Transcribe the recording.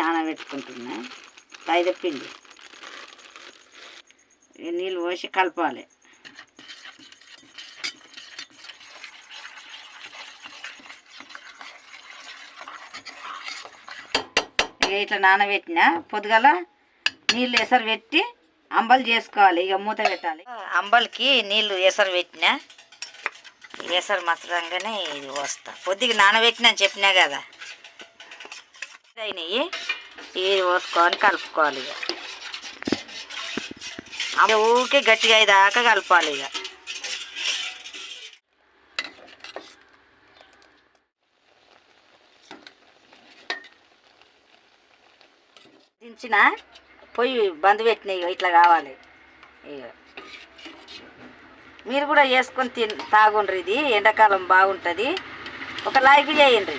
నానబెట్టుకుంటున్నా మైదా పిండి నీళ్ళు పోసి కలపాలి. ఇక ఇట్లా నానబెట్టిన పొద్దుగల నీళ్ళు ఎసరు పెట్టి అంబలు చేసుకోవాలి. ఇక మూత పెట్టాలి. అంబలికి నీళ్ళు ఎసరు పెట్టిన ఎసరు మసలంగానే ఇది పోస్తా. కొద్దిగా నానబెట్టిన అని చెప్పినా కదా, అయినాయి ఇది పోసుకొని కలుపుకోవాలి. ఇక ఊరికే గట్టిగా అయ్యేదాకా కలపాలి. ఇక దించిన పొయ్యి బంద్ పెట్టినాయి. ఇట్లా కావాలి. ఇక మీరు కూడా వేసుకొని తాగుండ్రి. ఇది ఎండాకాలం బాగుంటుంది. ఒక లైక్ చేయండి.